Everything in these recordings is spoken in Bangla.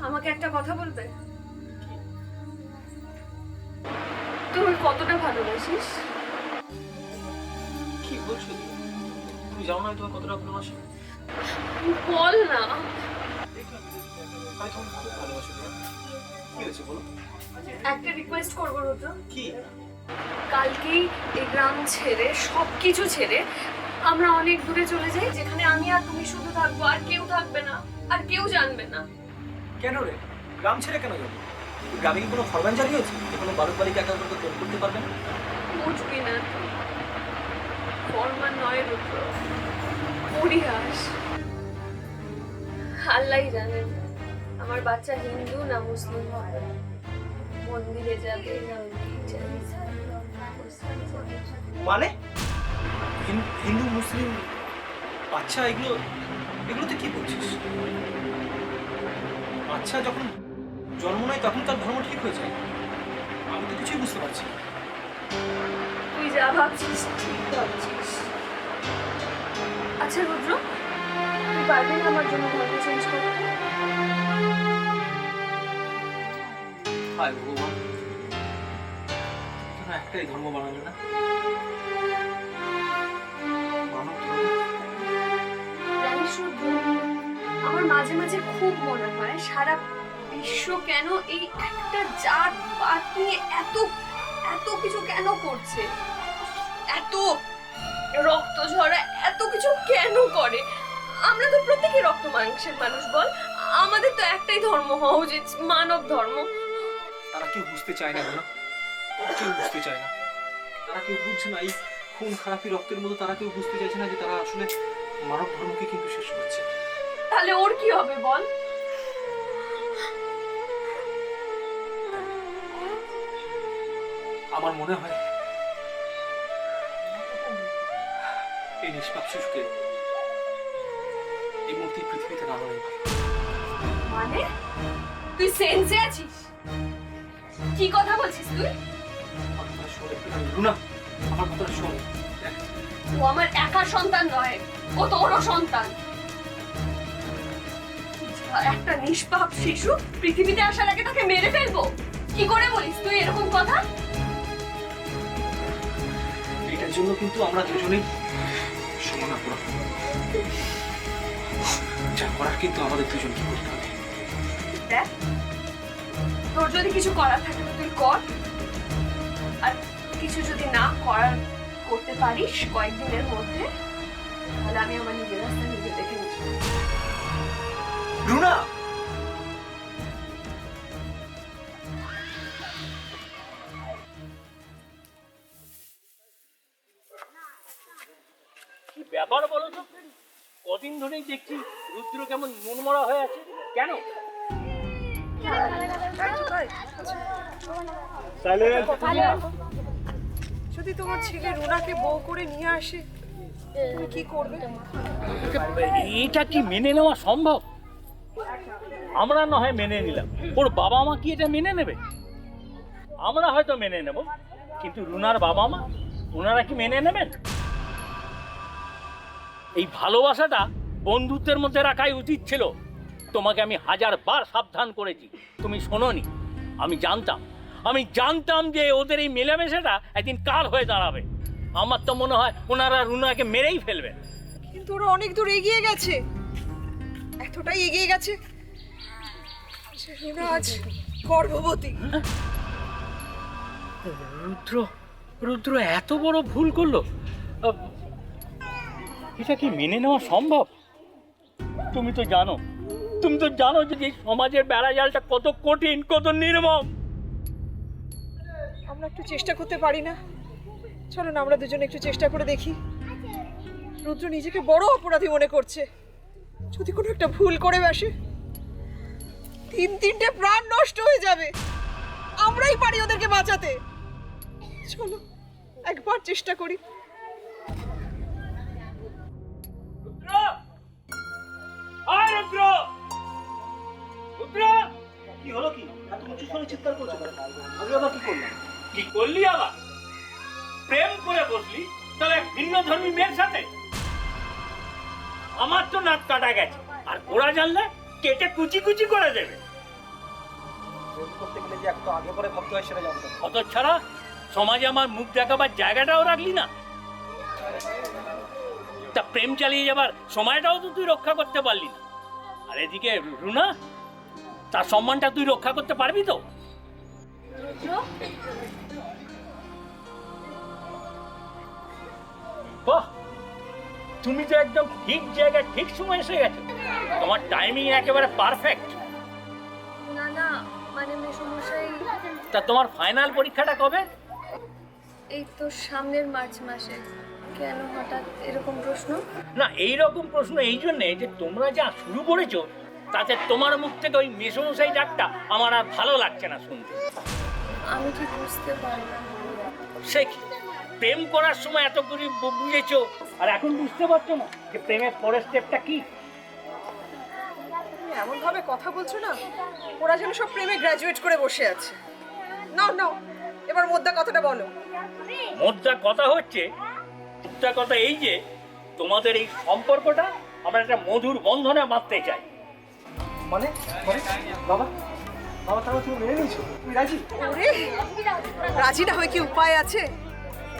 আমাকে একটা কথা বলবে? তুমি কতটা ভালোবাসিস? কি বলছো তুমি জানো না আমি তোমার কতটা ভালোবাসি? বল না। আমি তোমাকে খুব ভালোবাসি। কি হয়েছে বলো? একটা রিকোয়েস্ট করবো রুদ্র। কি? কালকেই এই গ্রাম ছেড়ে সবকিছু ছেড়ে আমরা অনেক দূরে চলে যাই, যেখানে আমি আর তুমি শুধু থাকবো, আর কেউ থাকবে না, আর কেউ জানবে না। কেন রে? গ্রাম ছেড়ে কেন যাবো? গ্রামে কি কোনো ফরমান জারি হয়েছে কোনো বালক বালিকা একা করে তৈরি করতে পারবে না? বুঝবি না, ফরমান নয় রুদ্র, পরিহাস। আল্লাহই জানেন আমার বাচ্চা হিন্দু না মুসলিম হবে, মন্দিরে যাবে না মানে হিন্দু মুসলিম? আচ্ছা এগুলোতে কি বলছিস? আচ্ছা যখন জন্ম নেয় তখন তার ধর্ম ঠিক হয়ে যায়? আমি তো কিছুই বুঝতে পারছি না। তুই যা ভাবছিস ঠিক ভাবছিস। আচ্ছা রুদ্র, তুই পারবি না আমার জন্য ধর্ম চেঞ্জ করতে? হায় ভগবান, কেন একটাই ধর্ম বানাবে না? মানব ধর্ম। জানিস রুদ্র, আমার মাঝে মাঝে খুব মনে হয় সারা বিশ্ব কেন এই একটা জাত পাত নিয়ে এত এত কিছু কেন করছে, এত রক্ত ঝরা এত কিছু কেন করে? আমরা তো প্রত্যেকই রক্ত মাংসের মানুষ, বল? আমাদের তো একটাই ধর্ম হওয়া উচিত, মানব ধর্ম। তারা কেউ বুঝতে চায় না, কেউ বুঝতে চায় না। তারা কেউ বুঝছে না এই খুন খারাপি রক্তের মতো। তারা কেউ বুঝতে চাইছে না যে তারা আসলে মানব ধর্মকে কিন্তু শেষ করছে। তাহলে ওর কি হবে বল? আমার মনে হয় এই নিষ্পাপ শিশুকে এই মুহূর্তে পৃথিবীতে নামানোই ভালো। মানে তুই সেন্সে আছিস? কি কথা বলছিস তুই? আমার কথা শোন একটু, রুনা, আমার কথাটা শোন। ও আমার একার সন্তান নয়, ও তোরও সন্তান। একটা নিষ্পাপ শিশু পৃথিবীতে আসার আগে তাকে মেরে ফেলবো? কি করে বলিস তুই এরকম কথা? এটার জন্য কিন্তু আমরা দুজনেই সমান অপরাধ। যা করার কিন্তু আমাদের দুজনকে করতে হবে। দেখ, তোর যদি কিছু করার থাকে তো তুই কর, আর কিছু যদি না করতে পারিস কয়েকদিনের মধ্যে, তাহলে আমি আমার নিজের রাস্তা নিজে দেখে নিচ্ছি। রুনা, কি ব্যাপার বলো তো? কদিন ধরেই দেখছি রুদ্র কেমন মনমরা হয়ে আছে, কেন? যদি তোমার ছেলে রুনাকে বউ করে নিয়ে আসে, তুমি কি করবে? এটা কি মেনে নেওয়া সম্ভব? আমরা না হয় মেনে নিলাম, ওর বাবা মা কি এটা মেনে নেবে? আমরা হয়তো মেনে নেব, কিন্তু রুনার বাবা মা, ওনারা কি মেনে নেবেন? এই ভালোবাসাটা বন্ধুত্বের মধ্যে রাখাই উচিত ছিল। তোমাকে আমি 1000 বার সাবধান করেছি, তুমি শোনোনি। আমি জানতাম যে ওদের এই মেলামেশাটা একদিন কাল হয়ে দাঁড়াবে। আমার তো মনে হয় ওনারা রুনাকে মেরেই ফেলবেন। কিন্তু ওরা অনেক দূর এগিয়ে গেছে, এতটাই এগিয়ে গেছে যে রুনা আজ গর্ভবতী। রুদ্র এত বড় ভুল করলো? এটা কি মেনে নেওয়া সম্ভব? তুমি তো জানো যে এই সমাজের বেড়াজালটা কত কঠিন, কত নির্মম। আমরা একটু চেষ্টা করতে পারি না? চলো না আমরা দুজনে একটু চেষ্টা করে দেখি। রুদ্র নিজেকে বড় অপরাধী মনে করছে, যদি কোনো একটা ভুল করে বসে 3-3টে প্রাণ নষ্ট হয়ে যাবে। আমরাই পারি ওদেরকে বাঁচাতে। চলো একবার চেষ্টা করি। কি হলো? কি এত উঁচু স্বরে চিৎকার করছো? আমি আবার কি করলাম? কি করলি আবার? প্রেম করে বসলি তাহলে ভিন্ন ধর্মী মেয়ের সাথে? আমার তো নাক কাটা গেছে, আর ওরা জানলে কেটে কুচি কুচি করে দেবে। বন্ধু করতে গেলে যে একটু আগে পরে ভাবতে হয় সেটা জানতো না। অত ছাড়া সমাজে আমার মুখ দেখাবার জায়গাটাও রাখলি না। তা প্রেম চালিয়ে যাবার সময়টাও তো তুই রক্ষা করতে পারলি না। আর এদিকে রুনা, তার সম্মানটা তুই রক্ষা করতে পারবি তো? রুদ্র, বাহ, তুমি তো একদম ঠিক জায়গায় ঠিক সময় এসে গেছো। তোমার টাইমিং একেবারে পারফেক্ট। না না, মানে মেসমশাই, তা তোমার ফাইনাল পরীক্ষাটা কবে? এই তো সামনের মার্চ মাসে। কেন হঠাৎ এরকম প্রশ্ন? না, এইরকম প্রশ্ন এই জন্যে যে তোমরা যা শুরু করেছো তাতে তোমার মুখ থেকে ওই মেসমশাই ডাকটা আমার আর ভালো লাগছে না শুনতে। আমি ঠিক বুঝতে পারলাম। সে কি, প্রেম করার সময় এত করে বুঝেছো আর এখন বুঝতে পারছো না যে প্রেমের পরের স্টেপটা কি? তুমি এমন ভাবে কথা বলছো না, ওরা যেন সব প্রেমে গ্র্যাজুয়েট করে বসে আছে। নাও নাও, এবার মোদ্দা কথাটা বলো। মোদ্দা কথা হচ্ছে, মোদ্দা কথা এই যে তোমাদের এই সম্পর্কটা আমরা একটা মধুর বন্ধনে বাঁধতে চাই। মানে মানে বাবা, বাবা তাহলে তুমি মেনে নিয়েছো, তুমি রাজি? ওরে, রাজি না হয়ে কি উপায় আছে?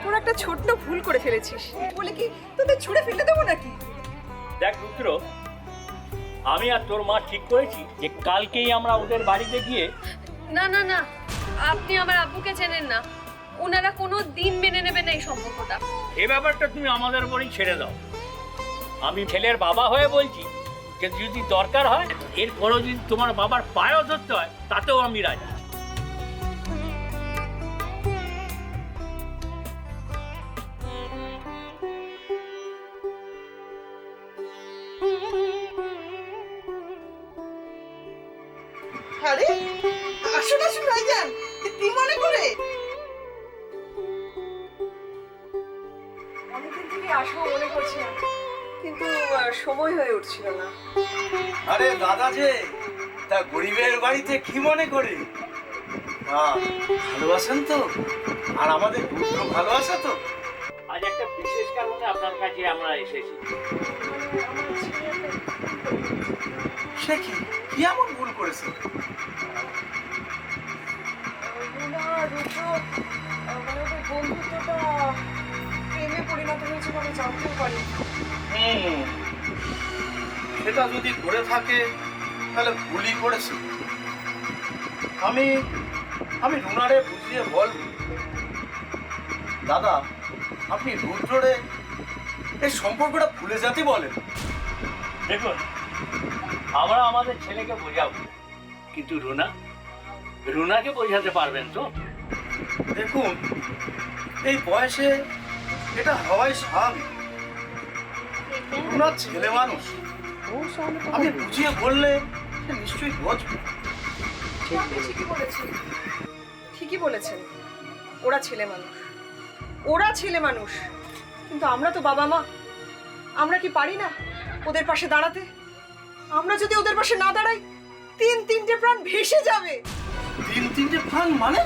তোর একটা ছোট্ট ভুল করে ফেলেছিস বলে কি তোদের ছুঁড়ে ফেলে দেবো নাকি? দেখ রুদ্র, আমি আর তোর মা ঠিক করেছি যে কালকেই আমরা ওদের বাড়িতে গিয়ে। না না না, আপনি আমার আব্বুকে চেনেন না, ওনারা কোনো দিন মেনে নেবেন না এই সম্পর্কটা। এ ব্যাপারটা তুমি আমাদের উপরেই ছেড়ে দাও। আমি ছেলের বাবা হয়ে বলছি যে যদি দরকার হয় এরপরও যদি তোমার বাবার পায়েও ধরতে হয় তাতেও আমি রাজি। আরে আসুন আসুন ভাইজান, কি মনে করে? অনেকদিন থেকে আসবো মনে করছিলাম, কিন্তু সময় হয়ে উঠছিল না। আরে দাদা যে, তা গরিবের বাড়িতে কি মনে করে? ভালোবাসেন তো? আর আমাদের রুদ্র ভালোবাসা তো? আজ একটা বিশেষ কারণে আপনার কাছে আমরা এসেছি। সে কি, কি এমন ভুল করেছে? রুনা, রুদ্র, মানে ওদের বন্ধুত্বটা প্রেমে পরিণত হয়েছে আমি জানতেও পারি। সেটা যদি করে থাকে তাহলে ভুলই করেছে। আমি আমি রুনারে বুঝিয়ে বলব। দাদা, আপনি রুদ্ররে এই সম্পর্কটা ভুলে যেতে বলেন। দেখুন, আমরা আমাদের ছেলেকে বোঝাবো, কিন্তু রুনাকে বোঝাতে পারবেন তো? দেখুন, এই বয়সে এটা হওয়াই স্বাভাবিক। রুনা ছেলে মানুষ, আমি বুঝিয়ে বললে সে নিশ্চয়ই বুঝবে। আপনি ঠিকই বলেছেন, ঠিকই বলেছেন। ওরা ছেলে মানুষ, ওরা ছেলে মানুষ, কিন্তু আমরা তো বাবা মা, আমরা কি পারি না ওদের পাশে দাঁড়াতে? আমরা যদি ওদের পাশে না দাঁড়াই, তিনটে প্রাণ ভেসে যাবে। তিনটে প্রাণ মানে?